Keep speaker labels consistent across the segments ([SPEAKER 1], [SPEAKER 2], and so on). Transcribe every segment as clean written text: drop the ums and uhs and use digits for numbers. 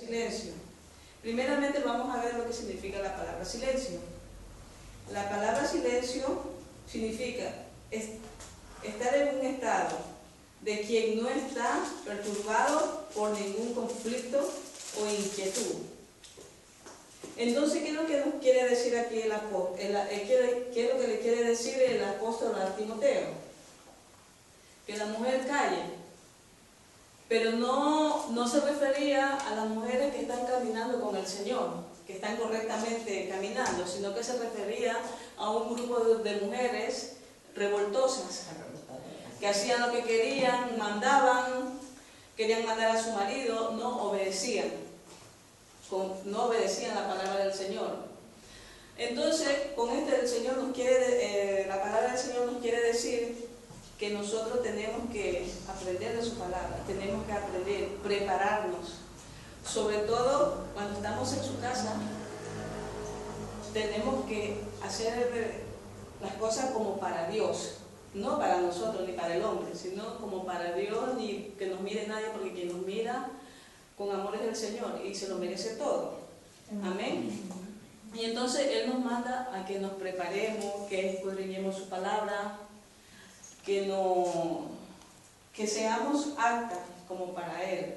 [SPEAKER 1] Silencio. Primeramente vamos a ver lo que significa la palabra silencio. La palabra silencio significa estar en un estado de quien no está perturbado por ningún conflicto o inquietud. Entonces, ¿qué es lo que nos quiere decir aquí el apóstol? ¿Qué es lo que le quiere decir el apóstol a Timoteo? Que la mujer calle. Pero no se refería a las mujeres que están caminando con el Señor, que están correctamente caminando, sino que se refería a un grupo de mujeres revoltosas, que hacían lo que querían, querían mandar a su marido, no obedecían la palabra del Señor. Entonces, con la palabra del Señor nos quiere decir que nosotros tenemos que aprender de su palabra, tenemos que aprender, prepararnos. Sobre todo cuando estamos en su casa, tenemos que hacer las cosas como para Dios, no para nosotros ni para el hombre, sino como para Dios, ni que nos mire nadie, porque quien nos mira con amor es el Señor y se lo merece todo. Amén. Y entonces Él nos manda a que nos preparemos, que escudriñemos su palabra, que seamos aptas como para Él.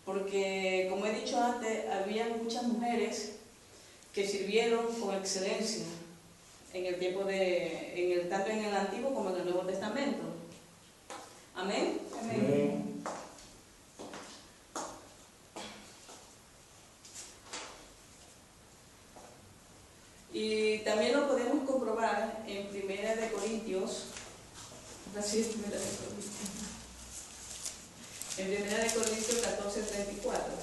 [SPEAKER 1] Porque, como he dicho antes, había muchas mujeres que sirvieron con excelencia en el tiempo tanto en el Antiguo como en el Nuevo Testamento. Amén. Amén. Y también lo podemos comprobar en 1 Corintios. En 1 Corintios 14:34.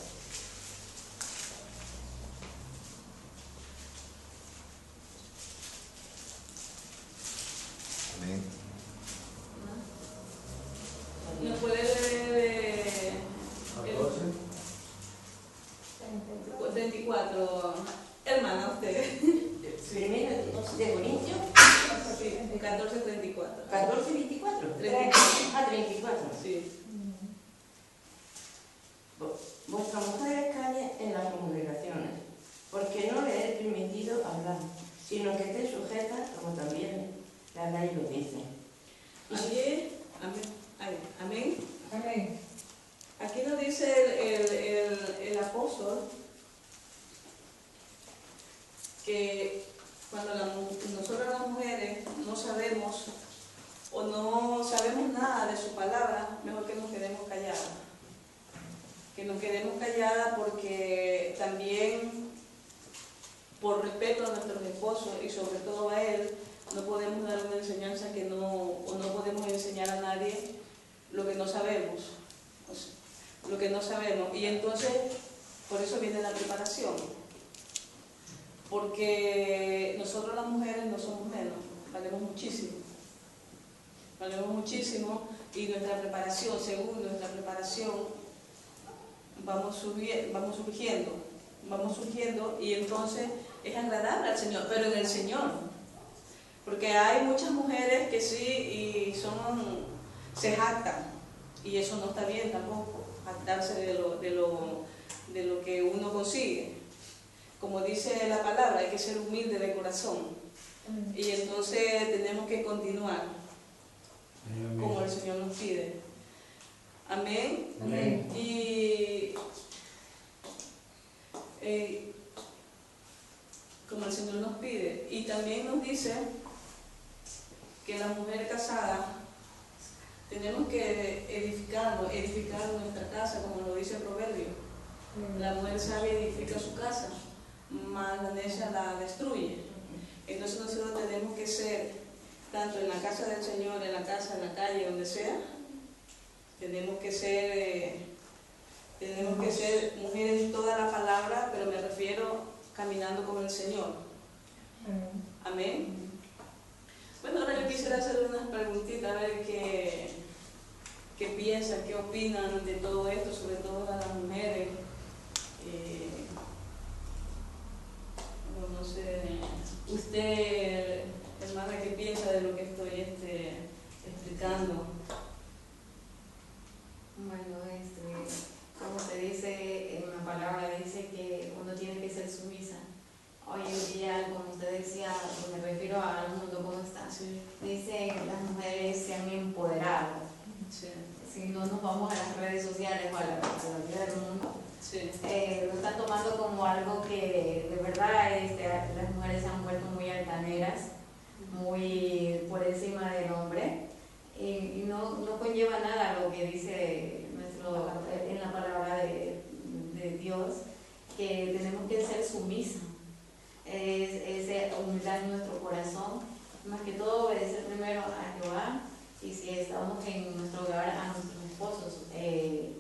[SPEAKER 2] Amén.
[SPEAKER 1] ¿Nos puede leer 34? Hermana, usted.
[SPEAKER 3] Primero de Corintios.
[SPEAKER 1] 14:34.
[SPEAKER 3] 14:24. 34.
[SPEAKER 1] Sí.
[SPEAKER 3] Vuestra mujer calle en las congregaciones, porque no le es permitido hablar, sino que esté sujeta, como también la ley lo dice.
[SPEAKER 1] Amén. Amén. Aquí nos dice el apóstol que cuando nosotros las mujeres no sabemos o no sabemos nada de su palabra, mejor que nos quedemos calladas. Que nos quedemos calladas porque también, por respeto a nuestros esposos y sobre todo a Él, no podemos dar una enseñanza o no podemos enseñar a nadie lo que no sabemos. Y entonces, por eso viene la preparación. Porque nosotros las mujeres no somos menos, valemos muchísimo y nuestra preparación, según nuestra preparación, vamos surgiendo y entonces es agradable al Señor, pero en el Señor. Porque hay muchas mujeres que sí se jactan y eso no está bien tampoco, jactarse de lo que uno consigue. Como dice la palabra, hay que ser humilde de corazón. Y entonces tenemos que continuar como el Señor nos pide. Amén.
[SPEAKER 3] Amén.
[SPEAKER 1] Y como el Señor nos pide. Y también nos dice que las mujeres casadas tenemos que edificar nuestra casa, como lo dice el proverbio. La mujer sabia edifica su casa, mas la necia la destruye. Entonces nosotros tenemos que ser, tanto en la casa del Señor, en la casa, en la calle, donde sea, tenemos que ser mujeres en toda la palabra, pero me refiero caminando con el Señor. Amén. Bueno, ahora yo quisiera hacer unas preguntitas, a ver qué piensan, qué opinan de todo esto, sobre todo a las mujeres. No sé, usted, hermana, ¿qué piensa de lo que estoy explicando?
[SPEAKER 4] Bueno, como se dice en una
[SPEAKER 2] palabra dice que uno tiene que ser sumisa. Hoy en día, como usted decía, me refiero al mundo como está,
[SPEAKER 1] Sí,
[SPEAKER 2] dice que las mujeres se han empoderado.
[SPEAKER 1] sí,
[SPEAKER 2] Si no nos vamos a las redes sociales o a la vida del mundo,
[SPEAKER 1] sí.
[SPEAKER 2] lo están tomando como algo que de verdad las mujeres se han vuelto muy altaneras, muy por encima del hombre, y no conlleva nada lo que dice en la palabra de Dios, que tenemos que ser sumisas. Es humildad en nuestro corazón, más que todo obedecer primero a Jehová, y si estamos en nuestro hogar, a nuestros esposos. El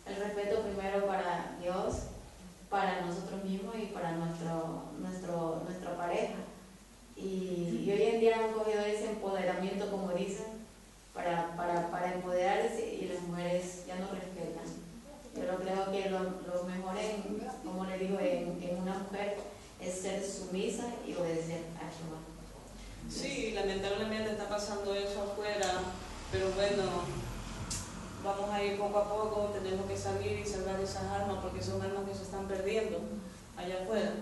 [SPEAKER 2] respeto primero para Dios, para nosotros mismos y para nuestra pareja. Y hoy en día han cogido ese empoderamiento, como dicen, para empoderarse, y las mujeres ya no respetan. Yo creo que lo mejor, como le digo, en una mujer es ser sumisa y obedecer a Jehová.
[SPEAKER 1] Sí, lamentablemente está pasando eso afuera, pero bueno, vamos a ir poco a poco, tenemos que salir y salvar esas almas, porque son almas que se están perdiendo allá afuera.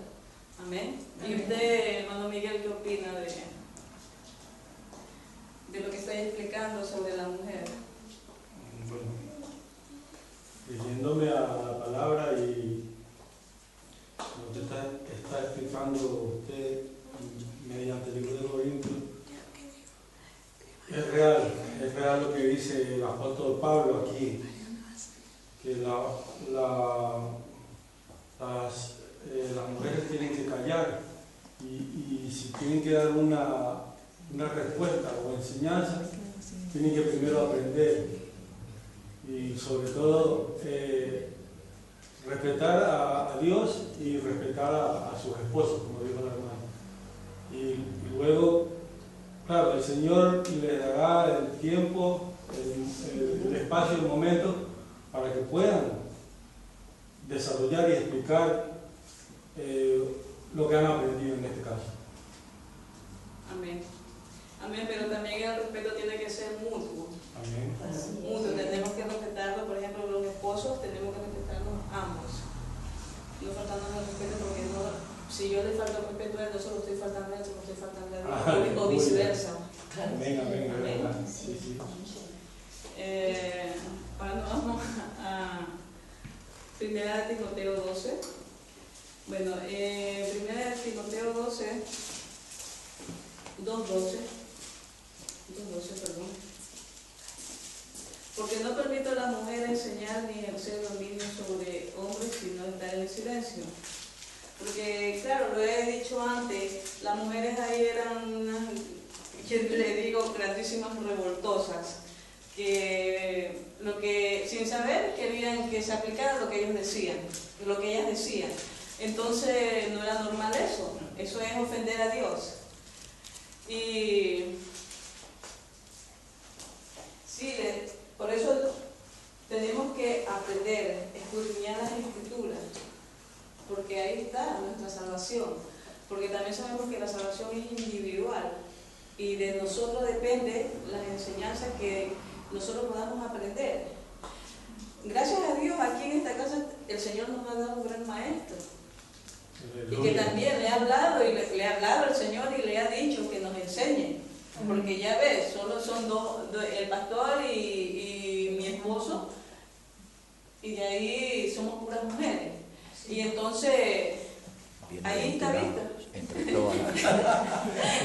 [SPEAKER 1] Amén. ¿Y usted, hermano Miguel, qué opina de lo que estoy explicando sobre la mujer?
[SPEAKER 4] Bueno, leyéndome a la palabra y lo que está explicando usted mediante el libro de Corintios, es real lo que dice el apóstol Pablo aquí, que las mujeres tienen que callar y si tienen que dar una respuesta o enseñanza, tienen que primero aprender y sobre todo respetar a Dios y respetar a sus esposos, como dijo la hermana. Y luego, claro, el Señor les dará el tiempo, el espacio, el momento para que puedan desarrollar y explicar lo que han aprendido en este caso.
[SPEAKER 1] Amén. Amén, pero también el respeto tiene que ser mutuo.
[SPEAKER 4] Amén.
[SPEAKER 1] Mutuo, tenemos que respetarlo, por ejemplo, los esposos tenemos que respetarnos ambos. No faltarnos el respeto, porque si yo le falto el respeto a él, no solo estoy faltando a él, sino estoy faltando a Dios, o viceversa.
[SPEAKER 4] Amén, amén,
[SPEAKER 1] Amén.
[SPEAKER 4] amén. Sí, sí.
[SPEAKER 1] Ahora nos vamos a 1 Timoteo 12. Bueno, 1 Timoteo 12, 2:12, perdón. Porque no permito a la mujer enseñar ni ejercer dominio sobre hombres, sino estar en silencio. Porque, claro, lo he dicho antes, las mujeres ahí eran unas, yo le digo, grandísimas revoltosas, que sin saber querían que se aplicara lo que ellos decían, lo que ellas decían. Entonces no era normal eso es ofender a Dios. Y sí, por eso tenemos que aprender, escudriñar las Escrituras, porque ahí está nuestra salvación, porque también sabemos que la salvación es individual y de nosotros depende las enseñanzas que nosotros podamos aprender. Gracias a Dios, aquí en esta casa el Señor nos ha dado un gran maestro. Y que también le ha hablado y le ha hablado al Señor y le ha dicho que nos enseñe. Porque ya ves, solo son dos, el pastor y mi esposo, y de ahí somos puras mujeres. Y entonces, ahí está visto.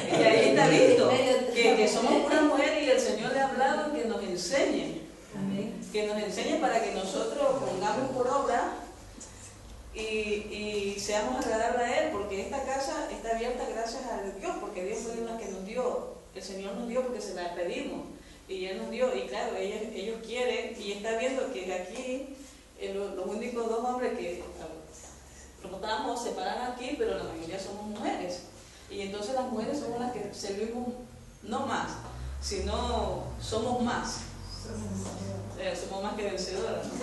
[SPEAKER 1] Y ahí está visto que somos puras mujeres y el Señor le ha hablado que nos enseñe. Que nos enseñe para que nosotros pongamos por obra y seamos agradables a Él, porque esta casa está abierta gracias a Dios, porque Dios fue la que nos dio, el Señor nos dio porque se la pedimos, y Él nos dio, y claro, ellos quieren, y está viendo que aquí los únicos dos hombres que rotamos se paran aquí, pero la mayoría somos mujeres, y entonces las mujeres somos las que servimos no más, sino somos más. Somos más que vencedoras, ¿no?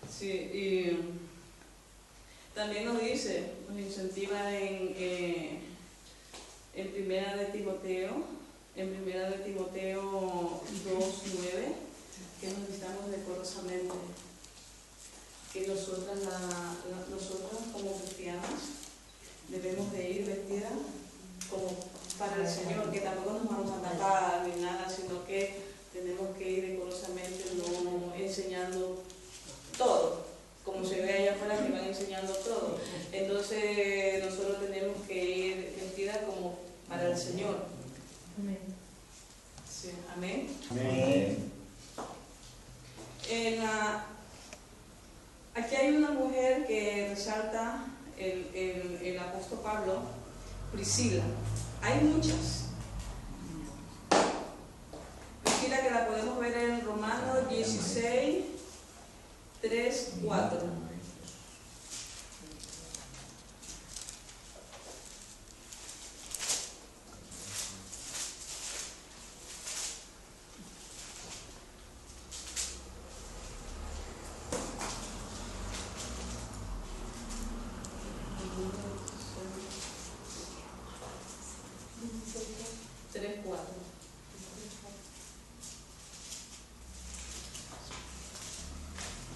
[SPEAKER 1] Sí, y también nos dice, nos incentiva en 1 Timoteo Timoteo, en 1 de Timoteo 2:9, que nos vistamos decorosamente, que nosotras como cristianas debemos de ir vestidas como para el Señor, que tampoco nos vamos a tapar ni nada, sino que tenemos que ir decorosamente, no enseñando todo, como se ve allá afuera que van enseñando todo. Entonces nosotros tenemos que ir vestidas como para el Señor.
[SPEAKER 2] Amén.
[SPEAKER 1] Sí, amén.
[SPEAKER 5] Amén.
[SPEAKER 1] Aquí hay una mujer que resalta el apóstol Pablo, Priscila. Hay muchas. Priscila, que la podemos ver en Romanos 16, 3, 4.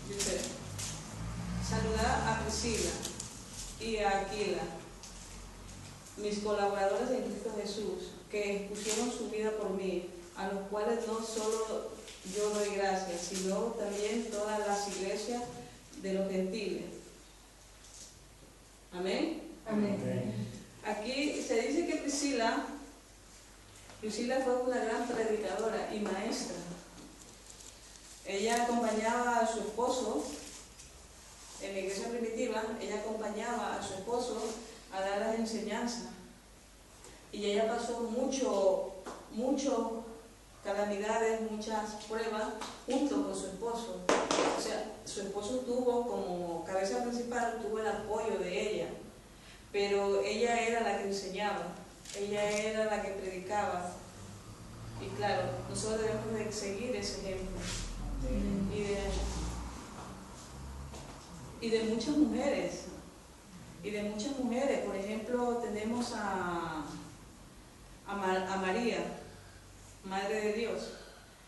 [SPEAKER 1] Dice: saludad a Priscila y a Aquila, mis colaboradores en Cristo Jesús, que pusieron su vida por mí, a los cuales no solo yo doy gracias, sino también todas las iglesias de los gentiles. Amén.
[SPEAKER 2] Amén.
[SPEAKER 1] Aquí se dice que Priscila fue una gran predicadora y maestra. Ella acompañaba a su esposo en la iglesia primitiva, ella acompañaba a su esposo a dar las enseñanzas. Y ella pasó mucho calamidades, muchas pruebas junto con su esposo. O sea, su esposo tuvo como cabeza principal, tuvo el apoyo de ella, pero ella era la que enseñaba, ella era la que predicaba. Y claro, nosotros debemos de seguir ese ejemplo. Y de muchas mujeres. Por ejemplo, tenemos a María, Madre de Dios,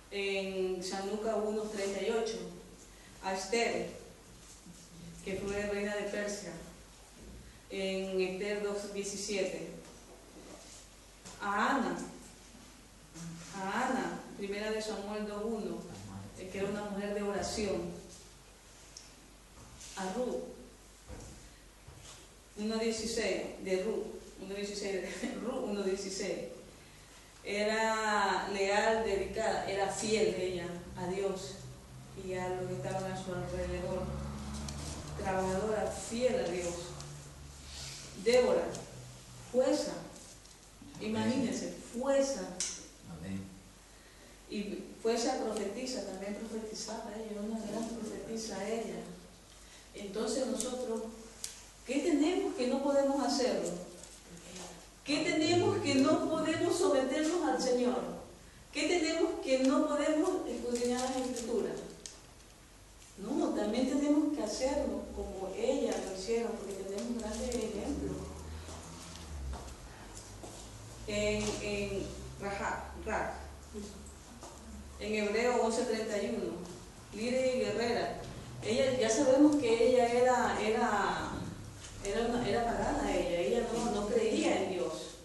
[SPEAKER 1] en San Lucas 1:38, a Esther, que fue reina de Persia, en Esther 2:17, a Ana, primera de Samuel 2:1, que era una mujer de oración, a Ruth 1:16, era leal, dedicada, era fiel ella a Dios y a los que estaban a su alrededor, trabajadora, fiel a Dios. Débora, jueza, imagínense, jueza.
[SPEAKER 5] Amén.
[SPEAKER 1] Y fuese profetiza, también profetizaba ella, una gran profetisa ella. Entonces nosotros, ¿qué tenemos que no podemos hacerlo? ¿Qué tenemos que no podemos someternos al Señor? ¿Qué tenemos que no podemos escudriñar las Escrituras? No, también tenemos que hacerlo como ella lo hicieron, porque tenemos grandes ejemplos. En Rahab, en Hebreo 11:31, líder y guerrera. Ella, ya sabemos que ella era pagana, ella no creía en Dios.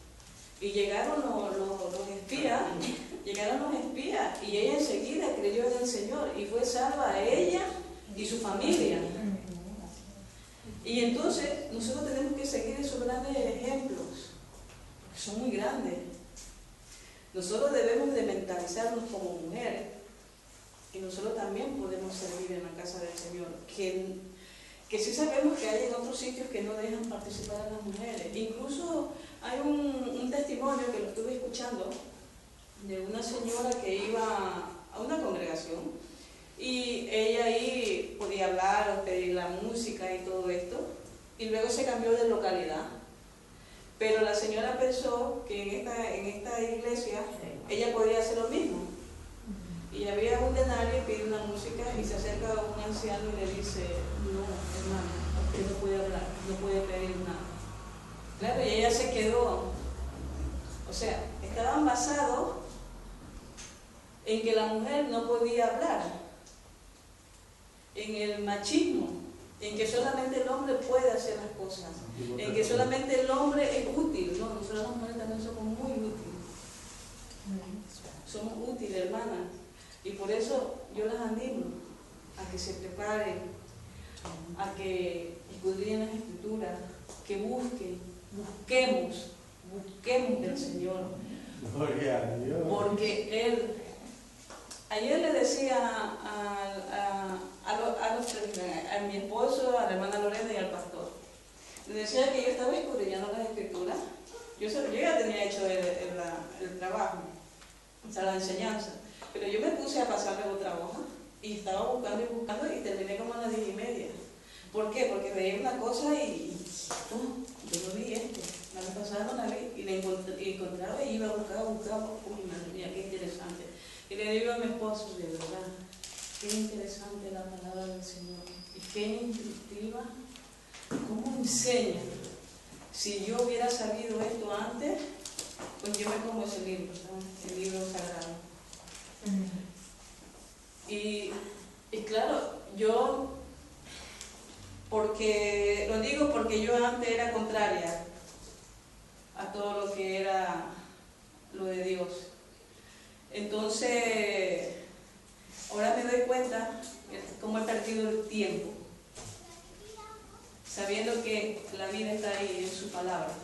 [SPEAKER 1] Y llegaron los espías, y ella enseguida creyó en el Señor y fue salva a ella y su familia. Y entonces nosotros tenemos que seguir esos grandes ejemplos, porque son muy grandes. Nosotros debemos de mentalizarnos como mujeres, y nosotros también podemos servir en la casa del Señor, que sí sabemos que hay en otros sitios que no dejan participar a las mujeres. Incluso hay un testimonio que lo estuve escuchando de una señora que iba a una congregación y ella ahí podía hablar o pedir la música y todo esto, y luego se cambió de localidad. Pero la señora pensó que en esta iglesia ella podía hacer lo mismo. Y había un denario y pide una música y se acerca a un anciano y le dice: no, hermano, usted no puede hablar, no puede pedir nada. Claro, y ella se quedó. O sea, estaban basados en que la mujer no podía hablar, en el machismo, en que solamente el hombre puede hacer las cosas, en que solamente el hombre es útil. No, nosotros las mujeres también somos muy útiles. Somos útiles, hermanas. Y por eso yo las animo a que se preparen, a que escudriñen las escrituras, que busquemos del Señor.
[SPEAKER 4] Gloria a Dios.
[SPEAKER 1] Porque Él, ayer le decía a los tres, a mi esposo, a la hermana Lorena y al pastor, le decía que yo estaba escudriñando las escrituras. Yo ya tenía hecho el trabajo, o sea, la enseñanza, pero yo me puse a pasarle otra hoja y estaba buscando y terminé como a las 10:30. ¿Por qué? Porque veía una cosa y yo no vi esto, la vez pasada no la vi, y la encontraba y iba a buscar, uy, madre mía, qué interesante. Y le digo a mi esposo, de verdad, qué interesante la palabra del Señor, y qué instructiva, cómo enseña. Si yo hubiera sabido esto antes, pues yo me como ese libro, ¿sabes? El libro sagrado. Y claro, yo, lo digo porque yo antes era contraria a todo lo que era lo de Dios. Entonces, ahora me doy cuenta cómo he perdido el tiempo, sabiendo que la vida está ahí en su palabra,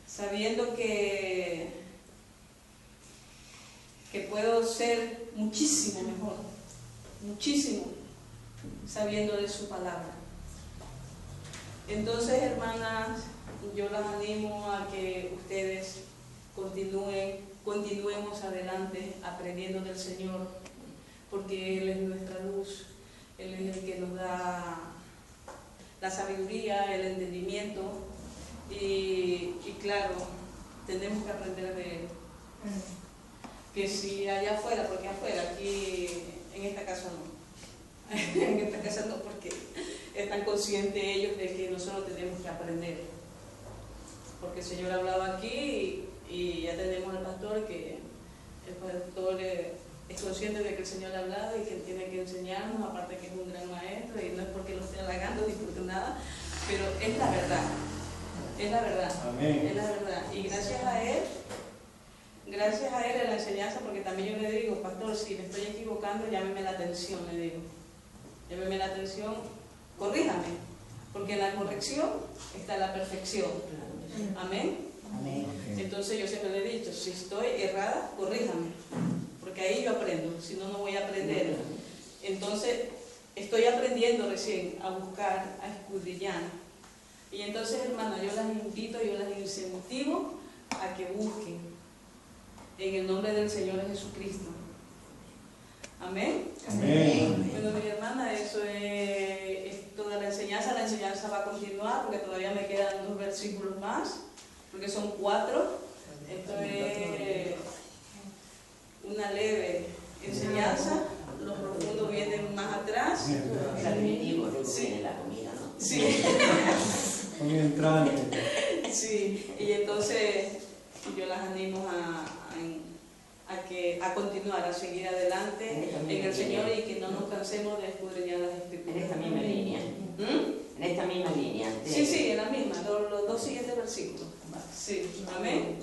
[SPEAKER 1] sabiendo que puedo ser muchísimo mejor, muchísimo, sabiendo de su palabra. Entonces, hermanas, yo las animo a que ustedes continuemos adelante aprendiendo del Señor, porque Él es nuestra luz, Él es el que nos da la sabiduría, el entendimiento, y claro, tenemos que aprender de Él. Que si allá afuera, porque afuera, aquí en esta casa no, en esta casa no, porque están conscientes ellos de que nosotros tenemos que aprender, porque el Señor hablaba aquí y ya tenemos al pastor, que el pastor es consciente de que el Señor ha hablado y que tiene que enseñarnos, aparte que es un gran maestro, y no es porque lo esté halagando ni porque nada, pero es la verdad, es la verdad.
[SPEAKER 4] Amén.
[SPEAKER 1] Es la verdad, y gracias a Él en la enseñanza, porque también yo le digo, pastor, si me estoy equivocando, llámeme la atención, le digo, llámeme la atención, corríjame, porque en la corrección está la perfección. Amén.
[SPEAKER 3] Amén.
[SPEAKER 1] Entonces yo siempre le he dicho, si estoy errada, corríjame, porque ahí yo aprendo, si no, no voy a aprender. Entonces estoy aprendiendo recién a buscar, a escudriñar. Y entonces, hermanos, yo las invito, yo las incentivo a que busquen en el nombre del Señor Jesucristo. Amén.
[SPEAKER 4] Amén.
[SPEAKER 1] Bueno, mi hermana, eso es toda la enseñanza. La enseñanza va a continuar porque todavía me quedan 2 versículos más, porque son 4. Esto es una leve enseñanza. Los profundos vienen más atrás.
[SPEAKER 3] El aperitivo, luego
[SPEAKER 1] Sí.
[SPEAKER 3] viene la comida, ¿no?
[SPEAKER 1] Sí.
[SPEAKER 4] Son entrantes.
[SPEAKER 1] Sí, y entonces yo las animo a continuar, a seguir adelante en el Señor y que no nos cansemos de escudriñar las
[SPEAKER 3] En
[SPEAKER 1] Escrituras.
[SPEAKER 3] esta misma línea. En esta misma línea.
[SPEAKER 1] Sí, en la misma, los 2 siguientes versículos. Sí, amén.